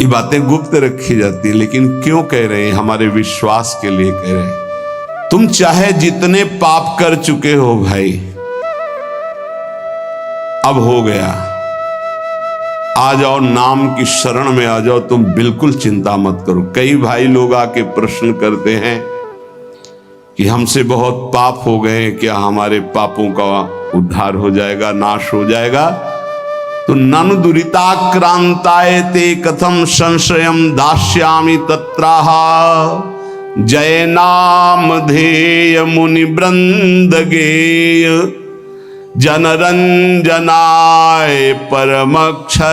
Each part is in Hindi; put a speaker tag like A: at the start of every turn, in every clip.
A: ये बातें गुप्त रखी जाती है, लेकिन क्यों कह रहे हैं? हमारे विश्वास के लिए कह रहे हैं। तुम चाहे जितने पाप कर चुके हो भाई, अब हो गया, आ जाओ नाम की शरण में आ जाओ, तुम बिल्कुल चिंता मत करो। कई भाई लोग आके प्रश्न करते हैं कि हमसे बहुत पाप हो गए, क्या हमारे पापों का उद्धार हो जाएगा, नाश हो जाएगा? तो ननु दुरिताक्रांताय ते कथम संशयम दास्यामि तत्राहा जय नाम धेय मुनि वृंद गेय जनरंजनाय परमक्षराकृते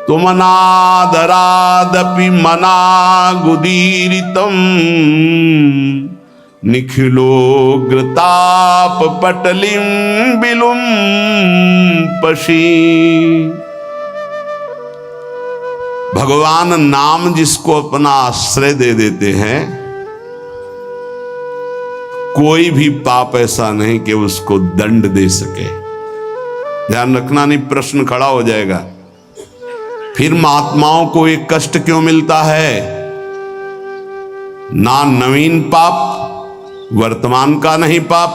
A: तुमनादरादपि मनागुदीरितम निखिलोग्रताप पटलिम बिलुम पशी। भगवान नाम जिसको अपना आश्रय दे देते हैं, कोई भी पाप ऐसा नहीं कि उसको दंड दे सके। ध्यान रखना, नहीं प्रश्न खड़ा हो जाएगा, फिर महात्माओं को एक कष्ट क्यों मिलता है? ना नवीन पाप, वर्तमान का नहीं पाप,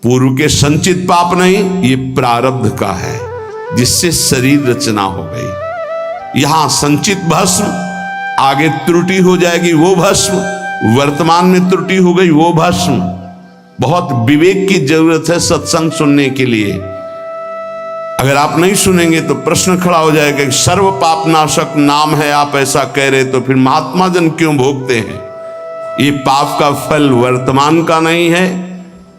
A: पूर्व के संचित पाप नहीं, ये प्रारब्ध का है जिससे शरीर रचना हो गई। यहां संचित भस्म, आगे त्रुटि हो जाएगी वो भस्म, वर्तमान में त्रुटि हो गई वो भस्म। बहुत विवेक की जरूरत है सत्संग सुनने के लिए। अगर आप नहीं सुनेंगे तो प्रश्न खड़ा हो जाएगा कि सर्व पाप नाशक नाम है, आप ऐसा कह रहे तो फिर महात्मा जन क्यों भोगते हैं? ये पाप का फल वर्तमान का नहीं है,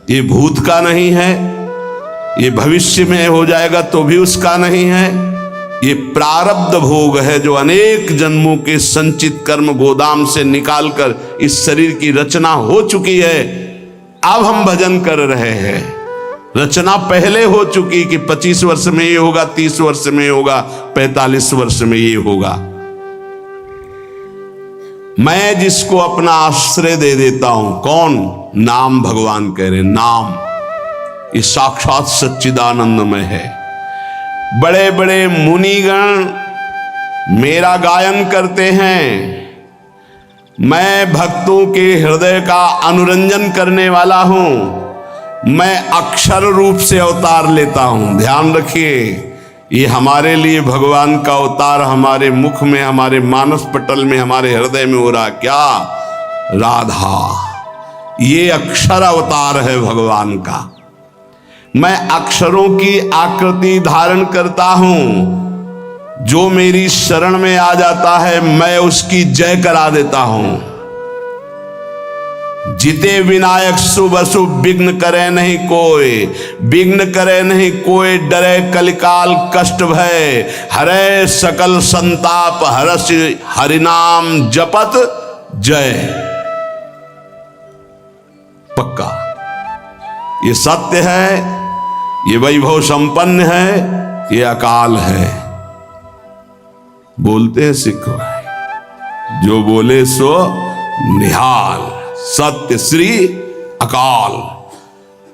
A: ये भूत का नहीं है, ये भविष्य में हो जाएगा तो भी उसका नहीं है। ये प्रारब्ध भोग है जो अनेक जन्मों के संचित कर्म गोदाम से निकालकर इस शरीर की रचना हो चुकी है। अब हम भजन कर रहे हैं, रचना पहले हो चुकी कि 25 वर्ष में ये होगा, 30 वर्ष में ये होगा, 45 वर्ष में ये होगा। मैं जिसको अपना आश्रय दे देता हूं, कौन? नाम। भगवान कह रहे नाम ये साक्षात सच्चिदानंदमय है। बड़े बड़े मुनिगण मेरा गायन करते हैं, मैं भक्तों के हृदय का अनुरंजन करने वाला हूं, मैं अक्षर रूप से अवतार लेता हूं। ध्यान रखिए, ये हमारे लिए भगवान का अवतार हमारे मुख में, हमारे मानस पटल में, हमारे हृदय में हो रहा क्या? राधा। ये अक्षर अवतार है भगवान का। मैं अक्षरों की आकृति धारण करता हूं, जो मेरी शरण में आ जाता है मैं उसकी जय करा देता हूं। जिते विनायक शुभ अशुभ विघ्न करे नहीं कोई, विघ्न करे नहीं कोई, डरे कलिकाल कष्ट भय, हरे सकल संताप हरस हरिनाम जपत जय। पक्का ये सत्य है, ये वैभव संपन्न है, ये अकाल है। बोलते हैं सिख भाई, जो बोले सो निहाल, सत्य श्री अकाल।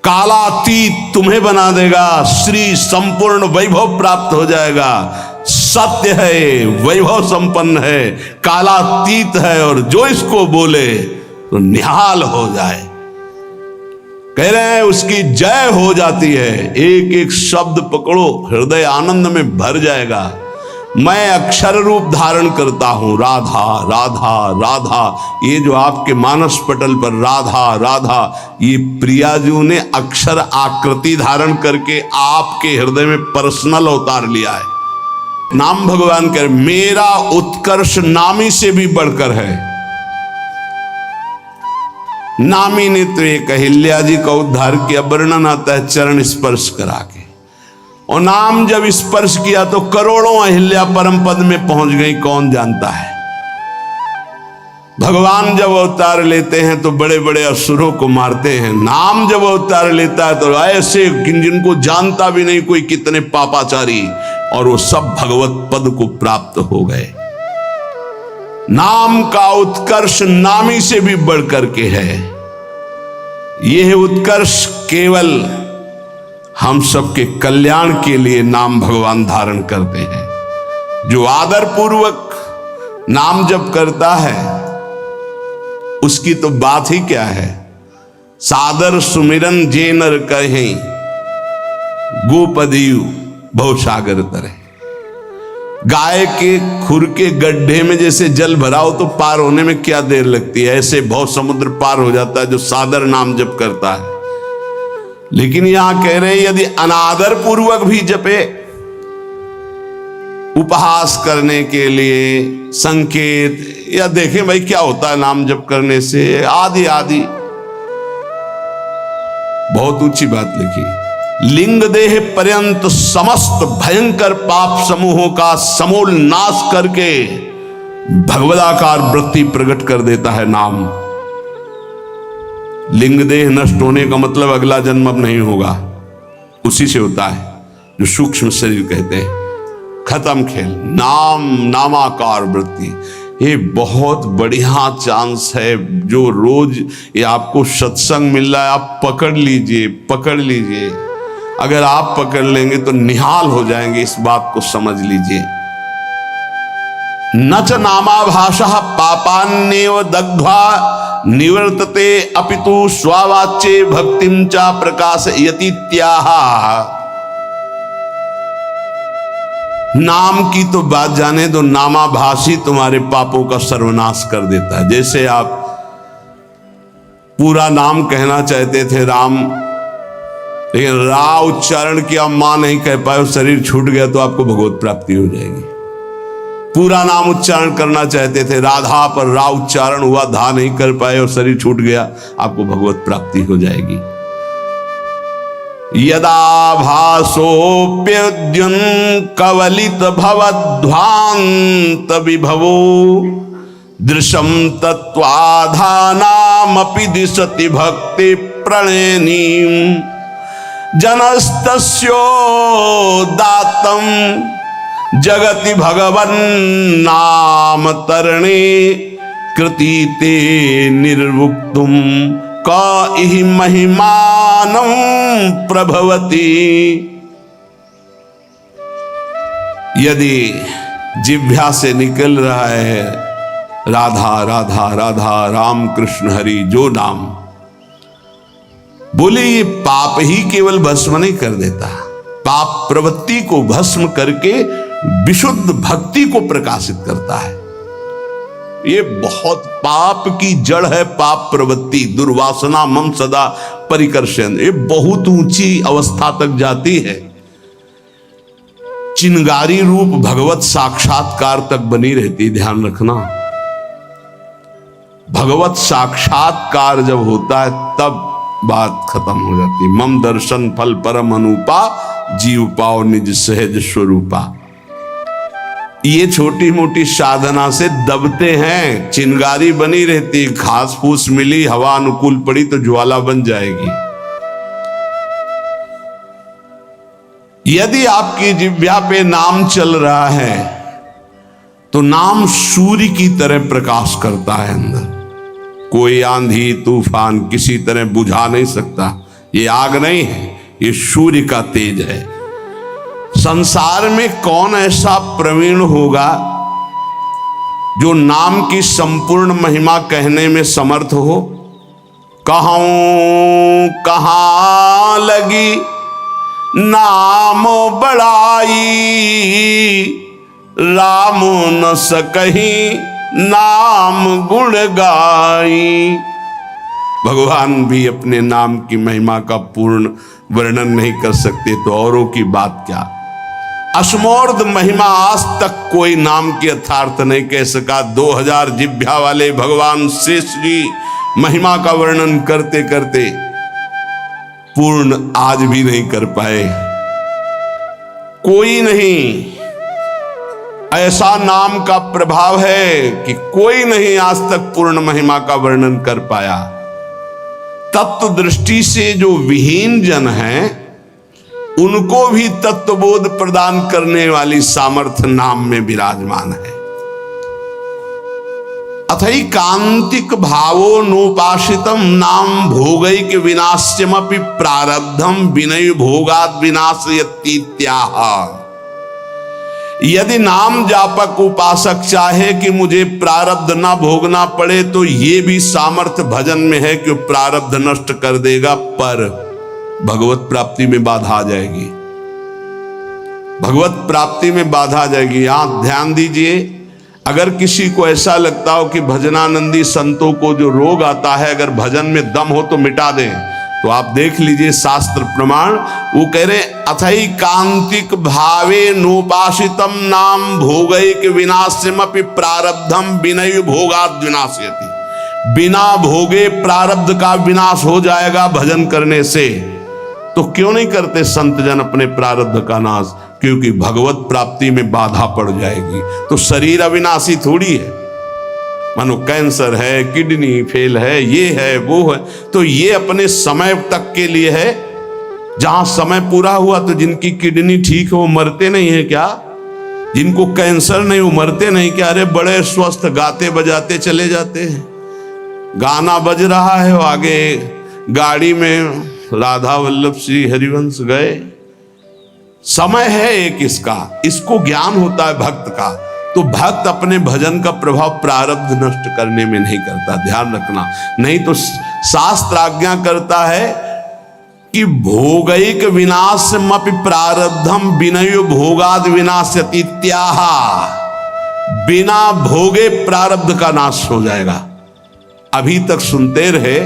A: कालातीत तुम्हें बना देगा, श्री संपूर्ण वैभव प्राप्त हो जाएगा। सत्य है, वैभव संपन्न है, कालातीत है, और जो इसको बोले तो निहाल हो जाए। कह रहे हैं उसकी जय हो जाती है। एक एक शब्द पकड़ो, हृदय आनंद में भर जाएगा। मैं अक्षर रूप धारण करता हूं, राधा राधा राधा। ये जो आपके मानस पटल पर राधा राधा, ये प्रियाजू ने अक्षर आकृति धारण करके आपके हृदय में पर्सनल अवतार लिया है। नाम भगवान कह, मेरा उत्कर्ष नामी से भी बढ़कर है। नामी ने तो एक अहिल्या जी का उद्धार किया, वर्णन आता है चरण स्पर्श करा के, और नाम जब स्पर्श किया तो करोड़ों अहिल्या परम पद में पहुंच गई, कौन जानता है। भगवान जब अवतार लेते हैं तो बड़े बड़े असुरों को मारते हैं, नाम जब अवतार लेता है तो ऐसे जिनको जानता भी नहीं कोई कितने पापाचारी, और वो सब भगवत पद को प्राप्त हो गए। नाम का उत्कर्ष नामी से भी बढ़कर के है। यह उत्कर्ष केवल हम सबके कल्याण के लिए नाम भगवान धारण करते हैं। जो आदर पूर्वक नाम जप करता है उसकी तो बात ही क्या है। सादर सुमिरन जे नर कहें, गोपदीयु भवसागर तरे। गाय के खुर के गड्ढे में जैसे जल भराओ तो पार होने में क्या देर लगती है, ऐसे भव समुद्र पार हो जाता है जो सादर नाम जप करता है। लेकिन यहां कह रहे हैं यदि अनादर पूर्वक भी जपे, उपहास करने के लिए, संकेत, या देखें भाई क्या होता है नाम जप करने से, आदि आदि, बहुत ऊंची बात लिखी। लिंग देह पर्यंत समस्त भयंकर पाप समूहों का समूल नाश करके भगवदाकार वृत्ति प्रकट कर देता है नाम। लिंग देह नष्ट होने का मतलब अगला जन्म अब नहीं होगा, उसी से होता है जो सूक्ष्म शरीर कहते हैं। खत्म खेल। नाम नामाकार वृत्ति, ये बहुत बढ़िया चांस है। जो रोज ये आपको सत्संग मिल रहा है, आप पकड़ लीजिए, पकड़ लीजिए। अगर आप पकड़ लेंगे तो निहाल हो जाएंगे, इस बात को समझ लीजिए। न च नामाभाषः पापान्नेव दग्ध्वा निवर्तते अपितु स्वावाच्ये भक्तिं च प्रकाशयतीत्याह। नाम की तो बात जाने दो, नामाभाषी तुम्हारे पापों का सर्वनाश कर देता है। जैसे आप पूरा नाम कहना चाहते थे राम, लेकिन रा उच्चारण किया, मां नहीं कह पाए, शरीर छूट गया तो आपको भगवत प्राप्ति हो जाएगी। पूरा नाम उच्चारण करना चाहते थे राधा, पर रा उच्चारण हुआ, धा नहीं कर पाए और शरीर छूट गया, आपको भगवत प्राप्ति हो जाएगी। यदा भासोप्यद्युन् कवलित भवध्वान्त विभवो दृशं तत्त्वाधानामपि दिशति भक्ति प्रणयनीं जनस्तस्योदात्तं जगति भगवन्नाम तरणे कृतीते निर्वक्तुं का इहि महिमानं प्रभवति। यदि जिह्वा से निकल रहा है राधा राधा राधा राम कृष्ण हरि जो नाम, बोले ये पाप ही केवल भस्म नहीं कर देता, पाप प्रवृत्ति को भस्म करके विशुद्ध भक्ति को प्रकाशित करता है। ये बहुत पाप की जड़ है पाप प्रवृत्ति, दुर्वासना मम सदा परिकर्षण। ये बहुत ऊंची अवस्था तक जाती है, चिंगारी रूप भगवत साक्षात्कार तक बनी रहती। ध्यान रखना, भगवत साक्षात्कार जब होता है तब बात खत्म हो जाती। मम दर्शन फल परम अनुपा, जीव पाओ निज सहज स्वरूपा। ये छोटी मोटी साधना से दबते हैं, चिंगारी बनी रहती, घास फूस मिली, हवा अनुकूल पड़ी तो ज्वाला बन जाएगी। यदि आपकी जिह्वा पे नाम चल रहा है तो नाम सूर्य की तरह प्रकाश करता है अंदर। कोई आंधी तूफान किसी तरह बुझा नहीं सकता। ये आग नहीं है, ये सूर्य का तेज है। संसार में कौन ऐसा प्रवीण होगा जो नाम की संपूर्ण महिमा कहने में समर्थ हो? कहूं कहां लगी नाम बड़ाई, राम न सकहीं नाम गुण गाई। भगवान भी अपने नाम की महिमा का पूर्ण वर्णन नहीं कर सकते तो औरों की बात क्या। असमोर्ध महिमा आज तक कोई नाम की यथार्थ नहीं कह सका। 2000 जिह्वा वाले भगवान शेष जी महिमा का वर्णन करते करते पूर्ण आज भी नहीं कर पाए। कोई नहीं, ऐसा नाम का प्रभाव है कि कोई नहीं आज तक पूर्ण महिमा का वर्णन कर पाया। तत्व दृष्टि से जो विहीन जन हैं उनको भी तत्वबोध प्रदान करने वाली सामर्थ्य नाम में विराजमान है। अथैकांतिक भावो नोपासितम नाम भोगैक विनाश्यमपि प्रारब्धम विनय भोगाद विनाशयतीत्याह। यदि नाम जापक उपासक चाहे कि मुझे प्रारब्ध ना भोगना पड़े तो ये भी सामर्थ्य भजन में है कि प्रारब्ध नष्ट कर देगा, पर भगवत प्राप्ति में बाधा आ जाएगी। भगवत प्राप्ति में बाधा आ जाएगी। यहां ध्यान दीजिए, अगर किसी को ऐसा लगता हो कि भजनानंदी संतों को जो रोग आता है अगर भजन में दम हो तो मिटा दें, तो आप देख लीजिए शास्त्र प्रमाण। वो कह रहे अथैकांतिक भावे नोपासितम नाम भोगैक विनाश्यमपि प्रारब्धम विनय भोगाद विनाशयति। बिना भोगे प्रारब्ध का विनाश हो जाएगा भजन करने से। तो क्यों नहीं करते संत जन अपने प्रारब्ध का नाश? क्योंकि भगवत प्राप्ति में बाधा पड़ जाएगी। तो शरीर अविनाशी थोड़ी है। मानो कैंसर है, किडनी फेल है, ये है वो है, तो ये अपने समय तक के लिए है। जहां समय पूरा हुआ तो जिनकी किडनी ठीक है वो मरते नहीं है क्या? जिनको कैंसर नहीं वो मरते नहीं क्या? अरे बड़े स्वस्थ गाते बजाते चले जाते हैं। गाना बज रहा है, वो आगे गाड़ी में राधा वल्लभ श्री हरिवंश गए। समय है एक इसको ज्ञान होता है भक्त का। तो भक्त अपने भजन का प्रभाव प्रारब्ध नष्ट करने में नहीं करता, ध्यान रखना। नहीं तो शास्त्र आज्ञा करता है कि भोगैक विनाशमपि प्रारब्धम विनय भोगाद विनाशयतीत्याह। बिना भोगे प्रारब्ध का नाश हो जाएगा। अभी तक सुनते रहे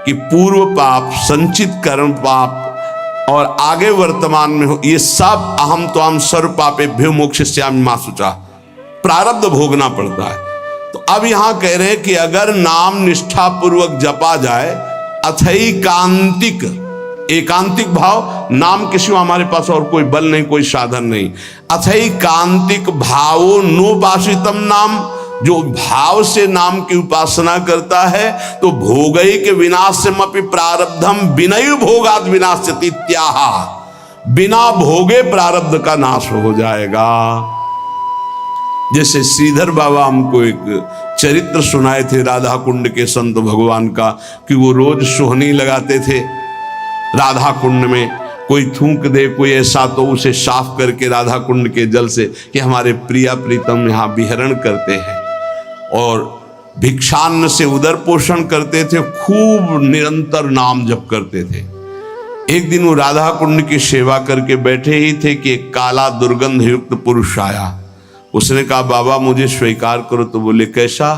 A: कि पूर्व पाप, संचित कर्म पाप और आगे वर्तमान में हो, ये सब अहम त्वाम सर्व पापेभ्यो मोक्षयिष्यामि मा शुचा, प्रारब्ध भोगना पड़ता है। तो अब यहां कह रहे हैं कि अगर नाम निष्ठा पूर्वक जपा जाए, अथैकांतिक, एकांतिक भाव, नाम के सिवा हमारे पास और कोई बल नहीं, कोई साधन नहीं। अथैकांतिक भावो नोपासितम नाम, जो भाव से नाम की उपासना करता है तो भोगैक विनाशमपि प्रारब्धम विनय भोगाद विनाशयतीत्याह। बिना भोगे प्रारब्ध का नाश हो जाएगा। जैसे श्रीधर बाबा हमको एक चरित्र सुनाए थे राधा कुंड के संत भगवान का, कि वो रोज सोहनी लगाते थे राधा कुंड में। कोई थूक दे कोई ऐसा तो उसे साफ करके राधा कुंड के जल से, कि हमारे प्रिया प्रीतम यहाँ विहरण करते हैं। और भिक्षान्न से उदर पोषण करते थे, खूब निरंतर नाम जप करते थे। एक दिन वो राधा कुंड की सेवा करके बैठे ही थे कि एक काला दुर्गंध युक्त पुरुष आया। उसने कहा बाबा मुझे स्वीकार करो। तो बोले कैसा?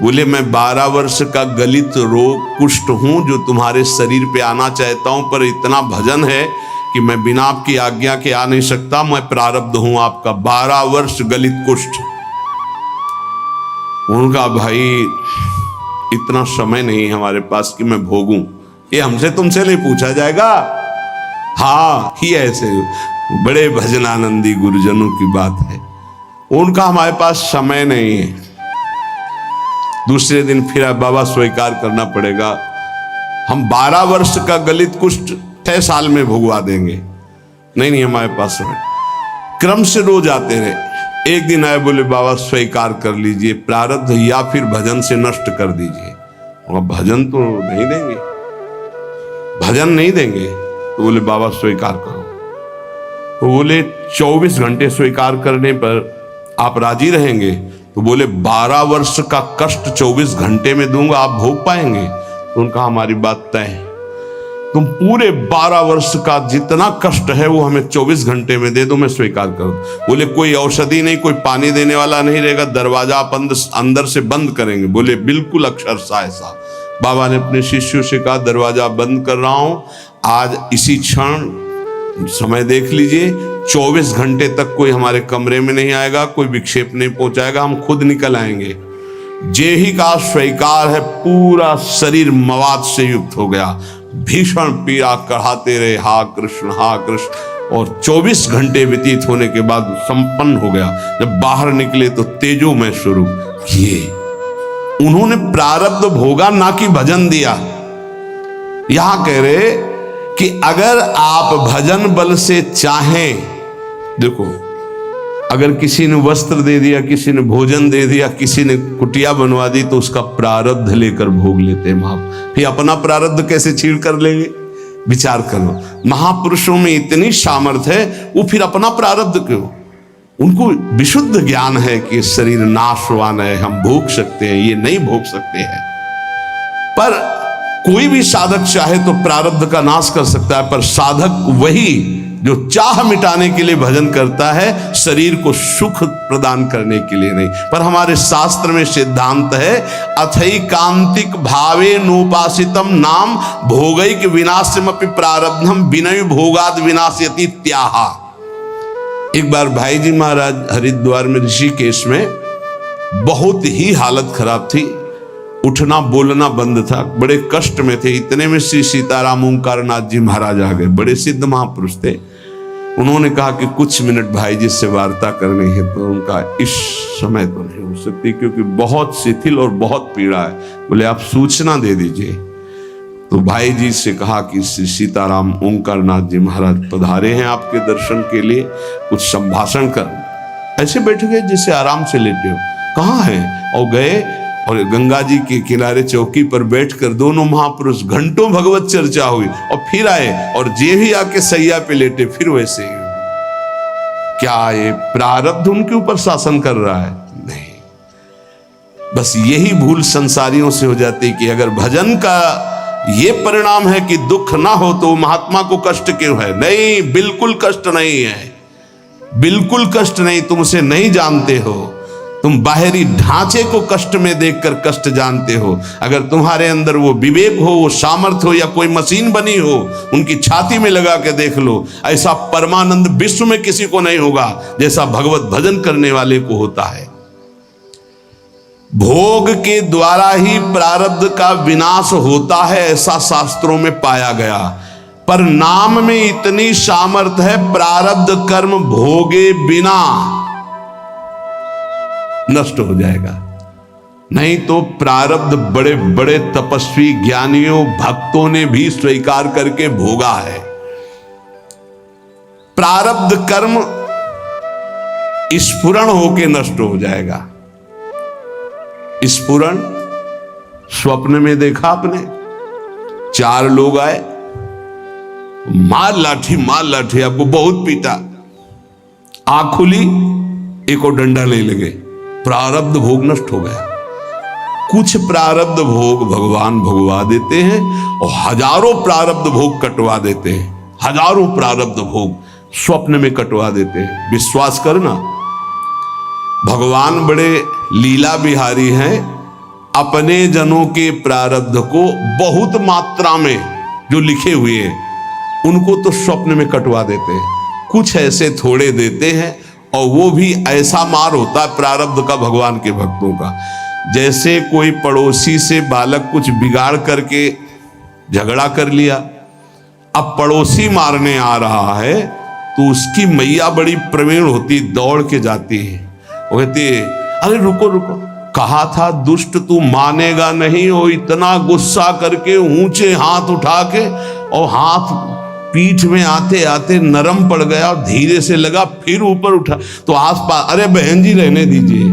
A: बोले मैं 12 वर्ष का गलित रोग कुष्ठ हूं जो तुम्हारे शरीर पे आना चाहता हूं, पर इतना भजन है कि मैं बिना आपकी आज्ञा के आ नहीं सकता। मैं प्रारब्ध हूं आपका, 12 वर्ष गलित कुष्ठ। उनका भाई इतना समय नहीं हमारे पास कि मैं भोगूं, ये हमसे तुमसे नहीं पूछा जाएगा। हाँ ही ऐसे बड़े भजनानंदी गुरुजनों की बात है, उनका हमारे पास समय नहीं है। दूसरे दिन फिर बाबा स्वीकार करना पड़ेगा, हम 12 वर्ष का गलित कुष्ठ 6 साल में भुगवा देंगे। नहीं हमारे पास समय। क्रम से रोज आते रहे। एक दिन आए, बोले बाबा स्वीकार कर लीजिए प्रारब्ध, या फिर भजन से नष्ट कर दीजिए। और भजन तो नहीं देंगे, भजन नहीं देंगे। तो बोले बाबा स्वीकार करो। तो बोले 24 घंटे स्वीकार करने पर आप राजी रहेंगे? तो बोले 12 वर्ष का कष्ट 24 घंटे में दूंगा, आप भोग पाएंगे? तो उनका हमारी बात तय है, तुम पूरे 12 वर्ष का जितना कष्ट है वो हमें 24 घंटे में दे दो, मैं स्वीकार करूं। बोले कोई औषधि नहीं, कोई पानी देने वाला नहीं रहेगा, दरवाजा आप अंदर से बंद करेंगे? बोले बिल्कुल अक्षरशः ऐसा। बाबा ने अपने शिष्यों से कहा दरवाजा बंद कर रहा हूं, आज इसी क्षण समय देख लीजिए, 24 घंटे तक कोई हमारे कमरे में नहीं आएगा, कोई विक्षेप नहीं पहुंचाएगा, हम खुद निकल आएंगे। जे ही का स्वीकार है, पूरा शरीर मवाद से युक्त हो गया, भीषण पीड़ा कढ़ाते रहे, हा कृष्ण। और 24 घंटे व्यतीत होने के बाद संपन्न हो गया। जब बाहर निकले तो तेजोमय स्वरूप किए। उन्होंने प्रारब्ध भोगा, ना कि भजन दिया। यहां कह रहे कि अगर आप भजन बल से चाहें, देखो अगर किसी ने वस्त्र दे दिया, किसी ने भोजन दे दिया, किसी ने कुटिया बनवा दी, तो उसका प्रारब्ध लेकर भोग लेते हैं महापुरुष। फिर अपना प्रारब्ध कैसे छीड़ कर लेंगे? विचार करो, महापुरुषों में इतनी सामर्थ्य है, वो फिर अपना प्रारब्ध क्यों? उनको विशुद्ध ज्ञान है कि शरीर नाशवान है, हम भोग सकते हैं, ये नहीं भोग सकते हैं। पर कोई भी साधक चाहे तो प्रारब्ध का नाश कर सकता है, पर साधक वही जो चाह मिटाने के लिए भजन करता है, शरीर को सुख प्रदान करने के लिए नहीं। पर हमारे शास्त्र में सिद्धांत है, अथैकांतिक भावे नोपासितम नाम भोगैक विनाशमपि प्रारब्धम विनय भोगाद विनाशयति त्याहा। एक बार भाई जी महाराज हरिद्वार में ऋषिकेश में बहुत ही हालत खराब थी, उठना बोलना बंद था, बड़े कष्ट में थे। इतने में श्री सीताराम ओंकारनाथ जी महाराज आ गए, बड़े सिद्ध महापुरुष थे। उन्होंने कहा कि कुछ मिनट भाई जी से वार्ता करनी है, तो उनका इस समय तो नहीं हो सकती क्योंकि बहुत शिथिल और बहुत पीड़ा है। बोले आप सूचना दे दीजिए। तो भाई जी से कहा कि श्री सीताराम ओंकारनाथ जी महाराज पधारे हैं आपके दर्शन के लिए, कुछ संभाषण कर। ऐसे बैठ गए जैसे आराम से लेटे हो। कहाँ है? और गए और गंगा जी के किनारे चौकी पर बैठकर दोनों महापुरुष घंटों भगवत चर्चा हुई, और फिर आए और जे भी आके सैया पे लेटे, फिर वैसे ही। क्या ये प्रारब्ध उनके ऊपर शासन कर रहा है? नहीं। बस यही भूल संसारियों से हो जाती कि अगर भजन का ये परिणाम है कि दुख ना हो तो महात्मा को कष्ट क्यों है? नहीं, बिल्कुल कष्ट नहीं है, बिल्कुल कष्ट नहीं। तुम उसे नहीं जानते हो, तुम बाहरी ढांचे को कष्ट में देखकर कष्ट जानते हो। अगर तुम्हारे अंदर वो विवेक हो, वो सामर्थ्य हो, या कोई मशीन बनी हो, उनकी छाती में लगा के देख लो, ऐसा परमानंद विश्व में किसी को नहीं होगा जैसा भगवत भजन करने वाले को होता है। भोग के द्वारा ही प्रारब्ध का विनाश होता है, ऐसा शास्त्रों में पाया गया। पर नाम में इतनी सामर्थ्य है, प्रारब्ध कर्म भोगे बिना नष्ट हो जाएगा। नहीं तो प्रारब्ध बड़े बड़े तपस्वी ज्ञानियों भक्तों ने भी स्वीकार करके भोगा है। प्रारब्ध कर्म स्फुरण होके नष्ट हो जाएगा। स्फुरण स्वप्न में देखा आपने, 4 लोग आए, मार लाठी आपको बहुत पीटा, आंख खुली, एक और डंडा ले लगे, प्रारब्ध भोग नष्ट हो गया। कुछ प्रारब्ध भोग भगवान भगवा देते हैं और हजारों प्रारब्ध भोग कटवा देते हैं। हजारों प्रारब्ध भोग स्वप्न में कटवा देते हैं। विश्वास करना, भगवान बड़े लीला बिहारी हैं। अपने जनों के प्रारब्ध को बहुत मात्रा में जो लिखे हुए हैं उनको तो स्वप्न में कटवा देते हैं। कुछ ऐसे थोड़े देते हैं, और वो भी ऐसा मार होता है प्रारब्ध का भगवान के भक्तों का, जैसे कोई पड़ोसी से बालक कुछ बिगाड़ करके झगड़ा कर लिया, अब पड़ोसी मारने आ रहा है तो उसकी मैया बड़ी प्रवीण होती, दौड़ के जाती है, वो कहती है अरे रुको रुको, कहा था दुष्ट तू मानेगा नहीं। वो इतना गुस्सा करके ऊंचे हाथ उठा के, और हाथ पीठ में आते आते नरम पड़ गया और धीरे से लगा, फिर ऊपर उठा तो आसपास, अरे बहन जी रहने दीजिए,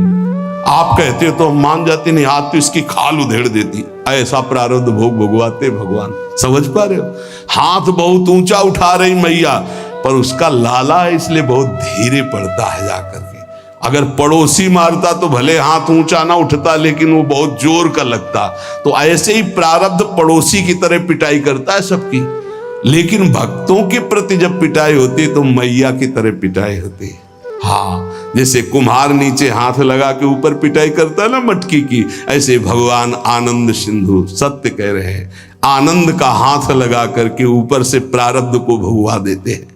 A: आप कहते हो तो हम मान जाते, नहीं हाथ तो इसकी खाल उधेड़ देती। ऐसा प्रारब्ध भोग भोगवाते भगवान, समझ पा रहे हो? हाथ बहुत ऊंचा उठा रही मैया, पर उसका लाला है इसलिए बहुत धीरे पड़ता है जाकर के। अगर पड़ोसी मारता तो भले हाथ ऊंचा ना उठता, लेकिन वो बहुत जोर का लगता। तो ऐसे ही प्रारब्ध पड़ोसी की तरह पिटाई करता है सबकी, लेकिन भक्तों के प्रति जब पिटाई होती है तो मैया की तरह पिटाई होती है। हाँ, जैसे कुम्हार नीचे हाथ लगा के ऊपर पिटाई करता है ना मटकी की, ऐसे भगवान आनंद सिंधु सत्य कह रहे हैं, आनंद का हाथ लगा करके ऊपर से प्रारब्ध को भगवा देते हैं।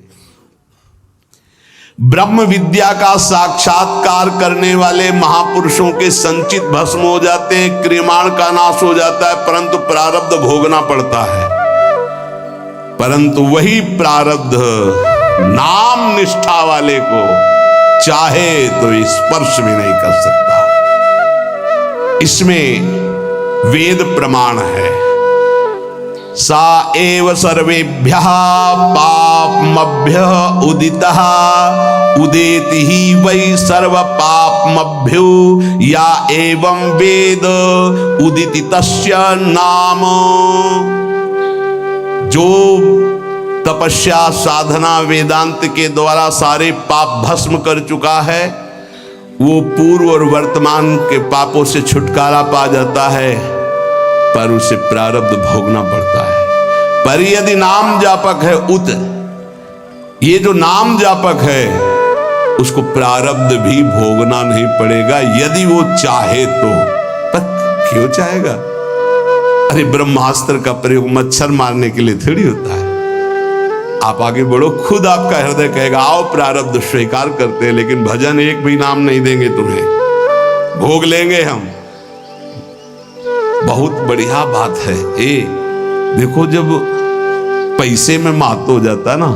A: ब्रह्म विद्या का साक्षात्कार करने वाले महापुरुषों के संचित भस्म हो जाते हैं, क्रियमाण का नाश हो जाता है, परंतु प्रारब्ध भोगना पड़ता है। परंतु वही प्रारब्ध नाम निष्ठा वाले को चाहे तो स्पर्श भी नहीं कर सकता। इसमें वेद प्रमाण है, सा एव सर्वेभ्यः पापमभ्यः उदितः उदेति ही वै सर्व पापमभ्यो या एवं वेद उदिति तस्य नाम। जो तपस्या साधना वेदांत के द्वारा सारे पाप भस्म कर चुका है, वो पूर्व और वर्तमान के पापों से छुटकारा पा जाता है, पर उसे प्रारब्ध भोगना पड़ता है। पर यदि नाम जापक है ये जो नाम जापक है उसको प्रारब्ध भी भोगना नहीं पड़ेगा, यदि वो चाहे तो। पर क्यों चाहेगा? अरे ब्रह्मास्त्र का प्रयोग मच्छर मारने के लिए थोड़ी होता है। आप आगे बढ़ो, खुद आपका हृदय कहेगा आओ प्रारब्ध स्वीकार करते हैं, लेकिन भजन एक भी नाम नहीं देंगे तुम्हें, भोग लेंगे हम। बहुत बढ़िया बात है। देखो, जब पैसे में मात हो जाता है ना,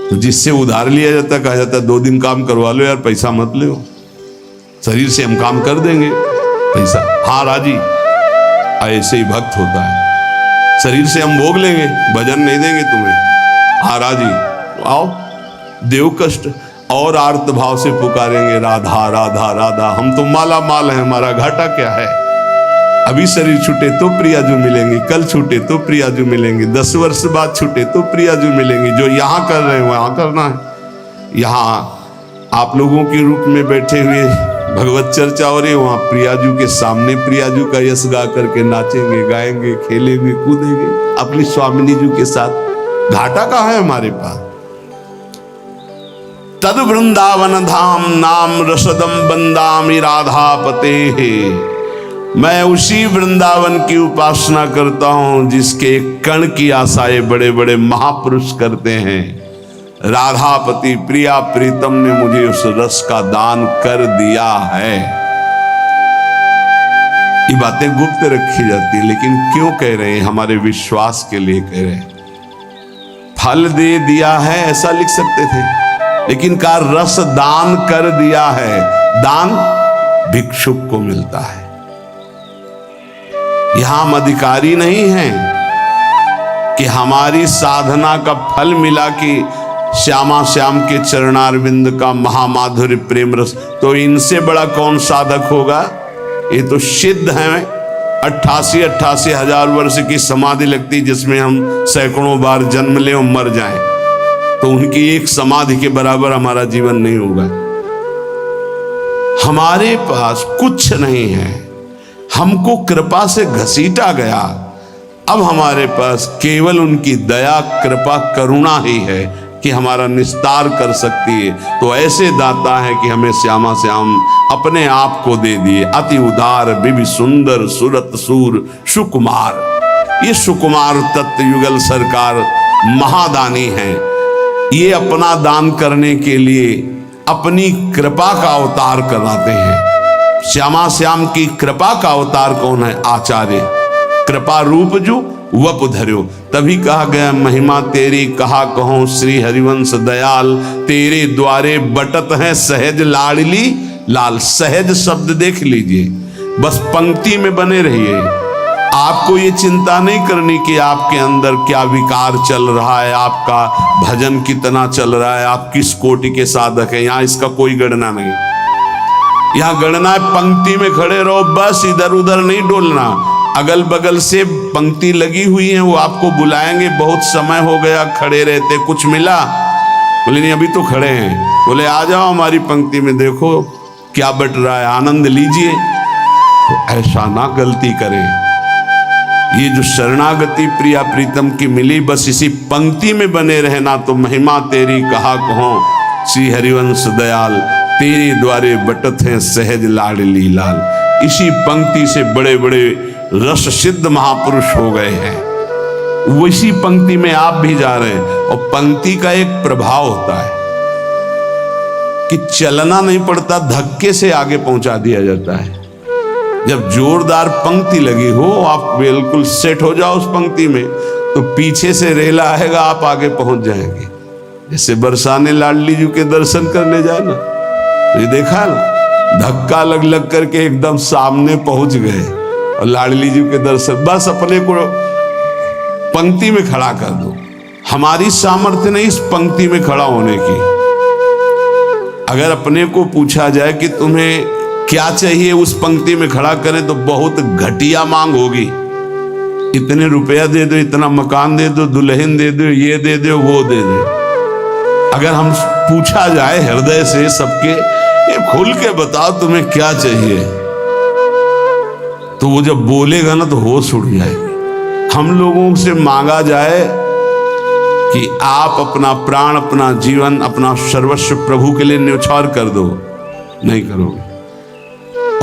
A: तो जिससे उधार लिया जाता है, कहा जाता है 2 दिन काम करवा लो यार, पैसा मत लो, शरीर से हम काम कर देंगे, पैसा हाँ राजी। ऐसे ही भक्त होता है, शरीर से हम भोग लेंगे, भजन नहीं देंगे तुम्हें, हाँ राजी आओ। देव कष्ट और आर्त भाव से पुकारेंगे राधा राधा राधा, हम तो माला माल है, हमारा घाटा क्या है। अभी शरीर छूटे तो प्रियाजू मिलेंगे, कल छूटे तो प्रियाजू मिलेंगे, 10 वर्ष बाद छूटे तो प्रियाजू मिलेंगे। जो यहाँ कर रहे हैं वहां करना है। यहाँ आप लोगों के रूप में बैठे हुए भगवत चर्चा हो रही, वहां प्रियाजू के सामने प्रियाजू का यश गा करके नाचेंगे, गाएंगे, खेलेंगे, कूदेंगे अपनी स्वामिनी जी के साथ। घाटा कहाँ है हमारे पास? तद वृंदावन धाम नाम रसदम बंदामि राधापते है। मैं उसी वृंदावन की उपासना करता हूं जिसके कण की आशाएं बड़े बड़े महापुरुष करते हैं। राधापति प्रिया प्रीतम ने मुझे उस रस का दान कर दिया है। ये बातें गुप्त रखी जाती है, लेकिन क्यों कह रहे हैं? हमारे विश्वास के लिए कह रहे हैं। फल दे दिया है ऐसा लिख सकते थे, लेकिन का रस दान कर दिया है। दान भिक्षुक को मिलता है। यहां हम अधिकारी नहीं हैं कि हमारी साधना का फल मिला कि श्यामा श्याम के चरणारविंद का महामाधुर्य प्रेम रस। तो इनसे बड़ा कौन साधक होगा? ये तो सिद्ध हैं। 88 हजार वर्ष की समाधि लगती, जिसमें हम सैकड़ों बार जन्म लें और मर जाएं, तो उनकी एक समाधि के बराबर हमारा जीवन नहीं होगा। हमारे पास कुछ नहीं है, हमको कृपा से घसीटा गया। अब हमारे पास केवल उनकी दया, कृपा, करुणा ही है कि हमारा निस्तार कर सकती है। तो ऐसे दाता है कि हमें श्यामा श्याम अपने आप को दे दिए। अति उदार बिबि सुंदर सुरत सूर सुकुमार। ये सुकुमार तत्व युगल सरकार महादानी हैं। ये अपना दान करने के लिए अपनी कृपा का अवतार कराते हैं। श्यामा श्याम की कृपा का अवतार कौन है? आचार्य। कृपा रूप जो वप धर्यो। तभी कहा गया महिमा तेरी कहा कहो श्री हरिवंश दयाल, तेरे द्वारे बटत है सहज लाडली लाल। सहज शब्द देख लीजिए, बस पंक्ति में बने रहिए। आपको ये चिंता नहीं करनी कि आपके अंदर क्या विकार चल रहा है, आपका भजन कितना चल रहा है, आप किस कोटि के साधक हैं। यहाँ इसका कोई गणना नहीं। यहाँ गणना है पंक्ति में खड़े रहो, बस इधर उधर नहीं डोलना। अगल बगल से पंक्ति लगी हुई है, वो आपको बुलाएंगे, बहुत समय हो गया खड़े रहते, कुछ मिला? बोले नहीं अभी तो खड़े हैं। बोले आ जाओ हमारी पंक्ति में, देखो क्या बट रहा है, आनंद लीजिए। तो ऐसा ना गलती करें। ये जो शरणागति प्रिया प्रीतम की मिली, बस इसी पंक्ति में बने रहना। तो महिमा तेरी कहा कहो श्री हरिवंश दयाल, तेरे द्वारे बटत हैं सहज लाडली लाल। इसी पंक्ति से बड़े बड़े रस सिद्ध महापुरुष हो गए हैं। वैसी पंक्ति में आप भी जा रहे हैं। और पंक्ति का एक प्रभाव होता है कि चलना नहीं पड़ता, धक्के से आगे पहुंचा दिया जाता है। जब जोरदार पंक्ति लगी हो, आप बिल्कुल सेट हो जाओ उस पंक्ति में, तो पीछे से रेला आएगा, आप आगे पहुंच जाएंगे। जैसे बरसाने लाडली जी के दर्शन करने जाए ना, ये देखा ना, धक्का लग लग करके एकदम सामने पहुंच गए और लाडली जी के दर्शन। बस अपने को पंक्ति में खड़ा कर दो। हमारी सामर्थ्य नहीं इस पंक्ति में खड़ा होने की। अगर अपने को पूछा जाए कि तुम्हें क्या चाहिए, उस पंक्ति में खड़ा करें तो बहुत घटिया मांग होगी। इतने रुपया दे दो, इतना मकान दे दो, दुल्हन दे दो, ये दे दो, वो दे दो। अगर हम पूछा जाए हृदय से सबके, ये खुल के बताओ तुम्हें क्या चाहिए, तो वो जब बोलेगा ना तो होश उड़ जाएगी। हम लोगों से मांगा जाए कि आप अपना प्राण, अपना जीवन, अपना सर्वस्व प्रभु के लिए न्यौछावर कर दो, नहीं करोगे।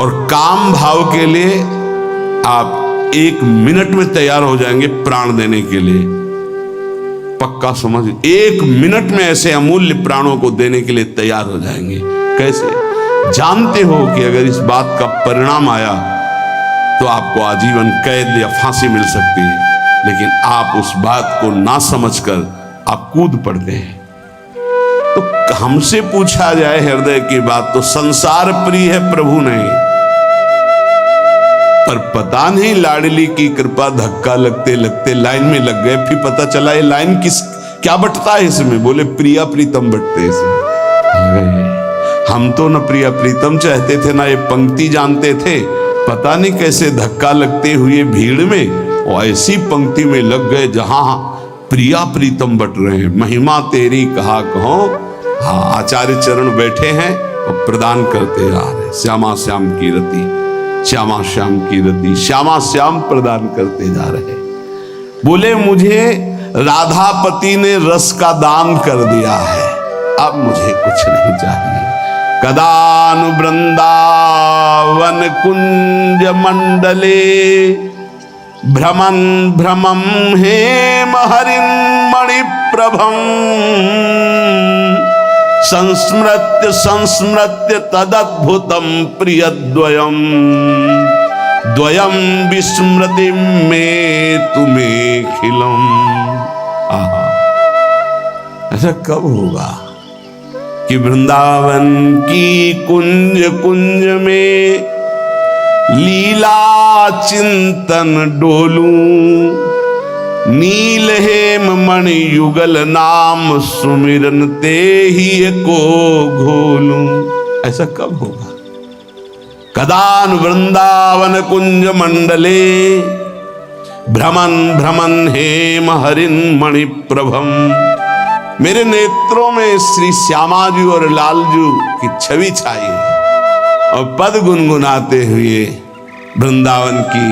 A: और काम भाव के लिए आप 1 मिनट में तैयार हो जाएंगे प्राण देने के लिए। पक्का समझ, 1 मिनट में ऐसे अमूल्य प्राणों को देने के लिए तैयार हो जाएंगे। कैसे? जानते हो कि अगर इस बात का परिणाम आया तो आपको आजीवन कैद या फांसी मिल सकती है, लेकिन आप उस बात को ना समझकर आप कूद पड़ते हैं। तो हमसे पूछा जाए हृदय की बात तो संसार प्रिय है, प्रभु नहीं। पर पता नहीं लाडली की कृपा, धक्का लगते लगते लाइन में लग गए। फिर पता चला ये लाइन क्या बटता है इसमें? बोले प्रिया प्रीतम बटते इसमें। हम तो न प्रिया प्रीतम चाहते थे, ना ये पंक्ति जानते थे। पता नहीं कैसे धक्का लगते हुए भीड़ में और ऐसी पंक्ति में लग गए जहां प्रिया प्रीतम बट रहे हैं। महिमा तेरी कहा कहो। हाँ, आचार्य चरण बैठे हैं और प्रदान करते जा रहे। श्यामा श्याम की रति, श्यामा श्याम की रति, श्यामा श्याम प्रदान करते जा रहे। बोले मुझे राधापति ने रस का दान कर दिया है, अब मुझे कुछ नहीं चाहिए। कदानु वृंदावन कुंज मंडले भ्रमन भ्रमम हेम हरिन मणिप्रभम संस्मृत्य संस्मृत्य तदद्भुतम प्रियद्वयम द्वयम विस्मृति में तुम्हें खिलम। आहा, ऐसा कब होगा कि वृंदावन की कुंज कुंज में लीला चिंतन डोलूं, नील हेम मणि युगल नाम सुमिरन ते ही को घोलूं। ऐसा कब होगा? कदान वृंदावन कुंज मंडले भ्रमन भ्रमन हेम हरिन मणि प्रभम। मेरे नेत्रों में श्री श्यामाजू और लालजू की छवि छाई है और पद गुनगुनाते हुए वृंदावन की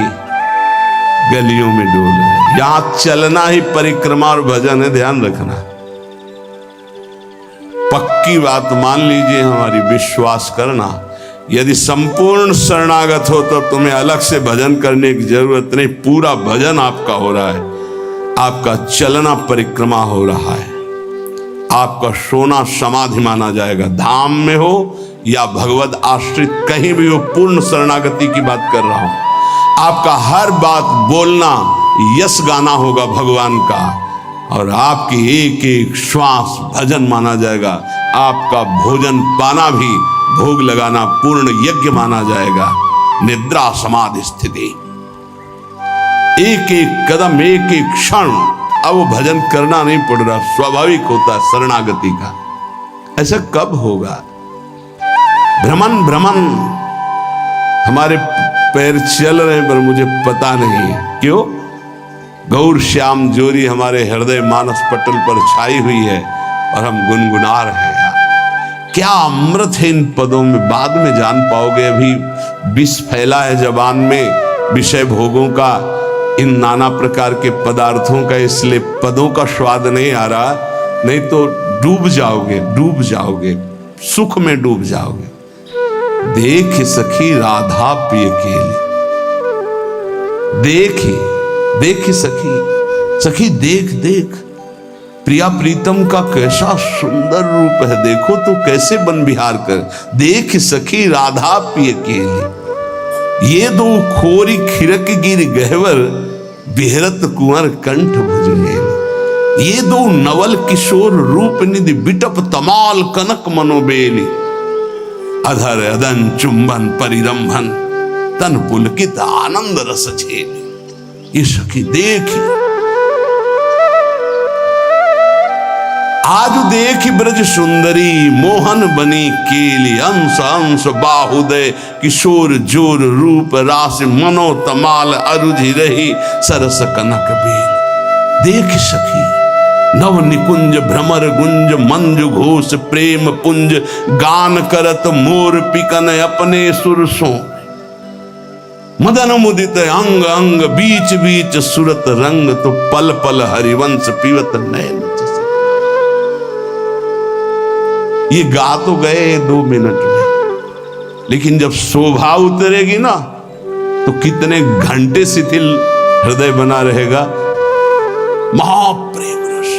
A: गलियों में डोल रहे। यहां चलना ही परिक्रमा और भजन है, ध्यान रखना। पक्की बात मान लीजिए, हमारी विश्वास करना। यदि संपूर्ण शरणागत हो तो तुम्हें अलग से भजन करने की जरूरत नहीं। पूरा भजन आपका हो रहा है, आपका चलना परिक्रमा हो रहा है, आपका सोना समाधि माना जाएगा। धाम में हो या भगवत आश्रित कहीं भी हो, पूर्ण शरणागति की बात कर रहा हूं। आपका हर बात बोलना यश गाना होगा भगवान का, और आपकी एक एक श्वास भजन माना जाएगा। आपका भोजन पाना भी भोग लगाना पूर्ण यज्ञ माना जाएगा। निद्रा समाधि स्थिति, एक एक कदम, एक एक क्षण, अब वो भजन करना नहीं पड़ रहा, स्वाभाविक होता है शरणागति का। ऐसा कब होगा? भ्रमण भ्रमण हमारे पैर चल रहे हैं पर मुझे पता नहीं है क्यों। गौर श्याम जोरी हमारे हृदय मानस पटल पर छाई हुई है और हम गुनगुना रहे हैं। क्या अमृत है इन पदों में, बाद में जान पाओगे। अभी विष फैला है जबान में विषय भोगों का, इन नाना प्रकार के पदार्थों का, इसलिए पदों का स्वाद नहीं आ रहा। नहीं तो डूब जाओगे, डूब जाओगे, सुख में डूब जाओगे। देख सखी राधा पिय केली, देख सखी, सखी देख देख, प्रिया प्रीतम का कैसा सुंदर रूप है, देखो तो कैसे बन बिहार कर। देख सखी राधा पिय केली, ये दो खोरी खिरक गिर गहवर, बिहरत कुंवर कंठ भुजगेली। ये दो नवल किशोर रूप निधि, बिटप तमाल कनक मनोबेली। अधर अदन चुंबन परिरंभन, तन पुलकित आनंद रस झेली। ये सखी देखी, आज देख ब्रज सुंदरी मोहन बनी केली, अंश अंश बाहुदय किशोर जोर रूप रास मनो तमाल अरुझि रही सरस कनक बेल। देख सखी नव निकुंज भ्रमर गुंज मंजु घोष प्रेम पुंज, गान करत मोर पिकन अपने सुरसों, मदन मुदित अंग अंग बीच बीच सुरत रंग, तो पल पल हरिवंश पीवत नैन। ये गा तो गए 2 मिनट में, लेकिन जब शोभा उतरेगी ना तो कितने घंटे शिथिल हृदय बना रहेगा। महाप्रेम रस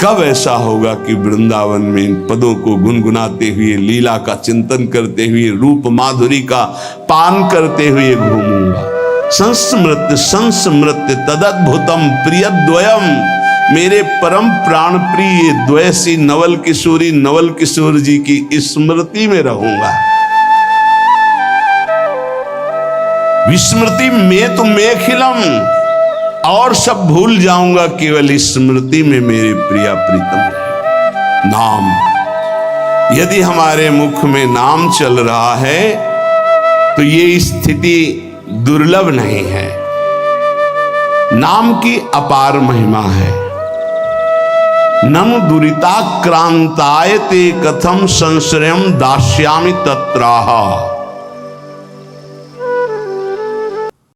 A: कब ऐसा होगा कि वृंदावन में इन पदों को गुनगुनाते हुए, लीला का चिंतन करते हुए, रूप माधुरी का पान करते हुए घूमूंगा। संस्मृत्य संस्मृत्य तदद्भुतम प्रियद्वयम, मेरे परम प्राण प्रिय द्वैसी नवल किशोर जी की स्मृति में रहूंगा। विस्मृति में तो मेखिलम, और सब भूल जाऊंगा, केवल स्मृति में मेरे प्रिया प्रीतम नाम। यदि हमारे मुख में नाम चल रहा है तो ये स्थिति दुर्लभ नहीं है। नाम की अपार महिमा है। नम दुरिताक्रांताय ते कथम संश्रयम दास्यामि तत्राह।